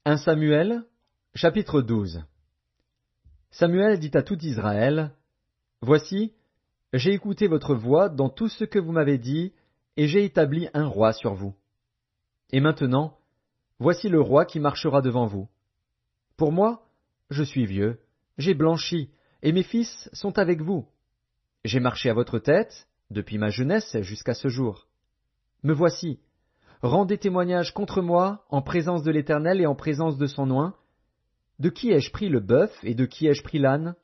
1 Samuel, chapitre 12. Samuel dit à tout Israël, Voici, j'ai écouté votre voix dans tout ce que vous m'avez dit, et j'ai établi un roi sur vous. Et maintenant, voici le roi qui marchera devant vous. Pour moi, je suis vieux, j'ai blanchi, et mes fils sont avec vous. J'ai marché à votre tête, depuis ma jeunesse jusqu'à ce jour. Me voici. Rendez témoignage contre moi en présence de l'Éternel et en présence de son oint. De qui ai-je pris le bœuf et de qui ai-je pris l'âne?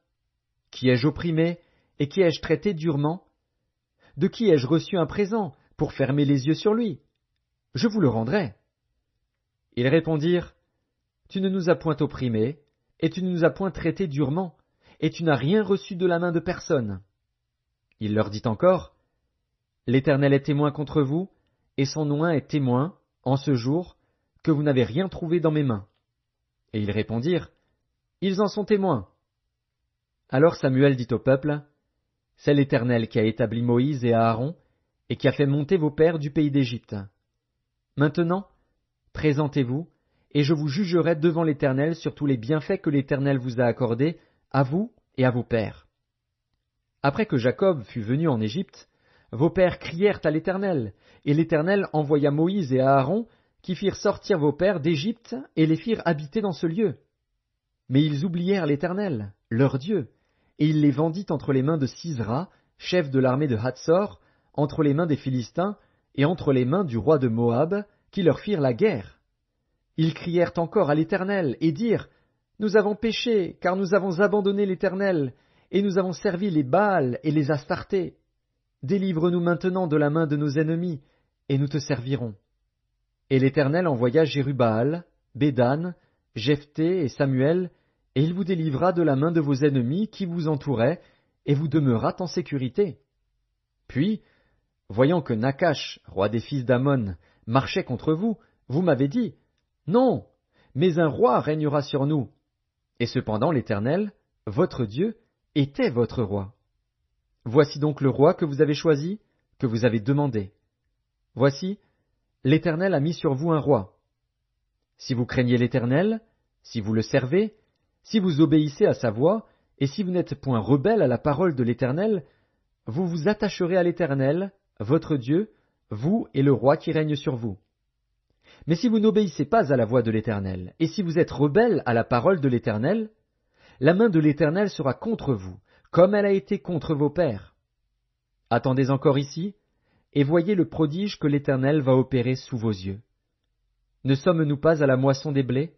Qui ai-je opprimé et qui ai-je traité durement? De qui ai-je reçu un présent pour fermer les yeux sur lui? Je vous le rendrai. Ils répondirent, Tu ne nous as point opprimés, et tu ne nous as point traités durement, et tu n'as rien reçu de la main de personne. Il leur dit encore, L'Éternel est témoin contre vous, et son oint est témoin, en ce jour, que vous n'avez rien trouvé dans mes mains. Et ils répondirent, Ils en sont témoins. Alors Samuel dit au peuple, C'est l'Éternel qui a établi Moïse et Aaron, et qui a fait monter vos pères du pays d'Égypte. Maintenant, présentez-vous, et je vous jugerai devant l'Éternel sur tous les bienfaits que l'Éternel vous a accordés, à vous et à vos pères. Après que Jacob fut venu en Égypte, vos pères crièrent à l'Éternel, et l'Éternel envoya Moïse et Aaron, qui firent sortir vos pères d'Égypte et les firent habiter dans ce lieu. Mais ils oublièrent l'Éternel, leur Dieu, et il les vendit entre les mains de Sisera, chef de l'armée de Hatsor, entre les mains des Philistins, et entre les mains du roi de Moab, qui leur firent la guerre. Ils crièrent encore à l'Éternel, et dirent, Nous avons péché, car nous avons abandonné l'Éternel, et nous avons servi les Baals et les Astartés. Délivre-nous maintenant de la main de nos ennemis, et nous te servirons. Et l'Éternel envoya Jérubbaal, Bédan, Jephthé et Samuel, et il vous délivra de la main de vos ennemis qui vous entouraient, et vous demeurâtes en sécurité. Puis, voyant que Nachash, roi des fils d'Ammon, marchait contre vous, vous m'avez dit, Non, mais un roi régnera sur nous. Et cependant l'Éternel, votre Dieu, était votre roi. Voici donc le roi que vous avez choisi, que vous avez demandé. Voici, l'Éternel a mis sur vous un roi. Si vous craignez l'Éternel, si vous le servez, si vous obéissez à sa voix, et si vous n'êtes point rebelles à la parole de l'Éternel, vous vous attacherez à l'Éternel, votre Dieu, vous et le roi qui règne sur vous. Mais si vous n'obéissez pas à la voix de l'Éternel, et si vous êtes rebelles à la parole de l'Éternel, la main de l'Éternel sera contre vous, comme elle a été contre vos pères. Attendez encore ici, et voyez le prodige que l'Éternel va opérer sous vos yeux. Ne sommes-nous pas à la moisson des blés?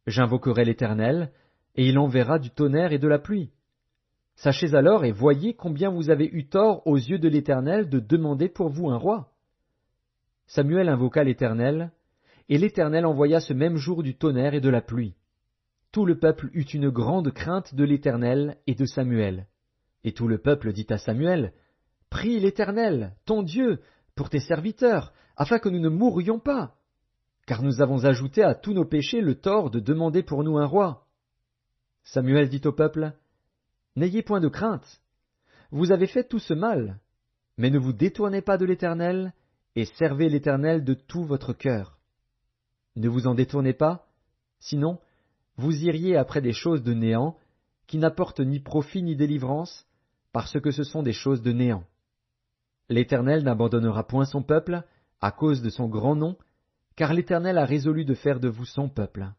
J'invoquerai l'Éternel, et il enverra du tonnerre et de la pluie. Sachez alors et voyez combien vous avez eu tort aux yeux de l'Éternel de demander pour vous un roi. Samuel invoqua l'Éternel, et l'Éternel envoya ce même jour du tonnerre et de la pluie. Tout le peuple eut une grande crainte de l'Éternel et de Samuel. Et tout le peuple dit à Samuel, Prie l'Éternel, ton Dieu, pour tes serviteurs, afin que nous ne mourions pas, car nous avons ajouté à tous nos péchés le tort de demander pour nous un roi. Samuel dit au peuple, N'ayez point de crainte, vous avez fait tout ce mal, mais ne vous détournez pas de l'Éternel, et servez l'Éternel de tout votre cœur. Ne vous en détournez pas, sinon vous iriez après des choses de néant, qui n'apportent ni profit ni délivrance, parce que ce sont des choses de néant. L'Éternel n'abandonnera point son peuple, à cause de son grand nom, car l'Éternel a résolu de faire de vous son peuple.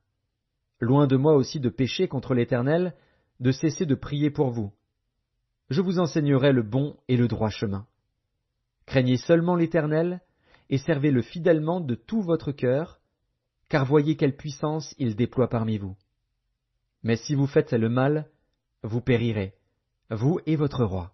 Loin de moi aussi de pécher contre l'Éternel, de cesser de prier pour vous. Je vous enseignerai le bon et le droit chemin. Craignez seulement l'Éternel, et servez-le fidèlement de tout votre cœur, car voyez quelle puissance il déploie parmi vous. Mais si vous faites le mal, vous périrez, vous et votre roi.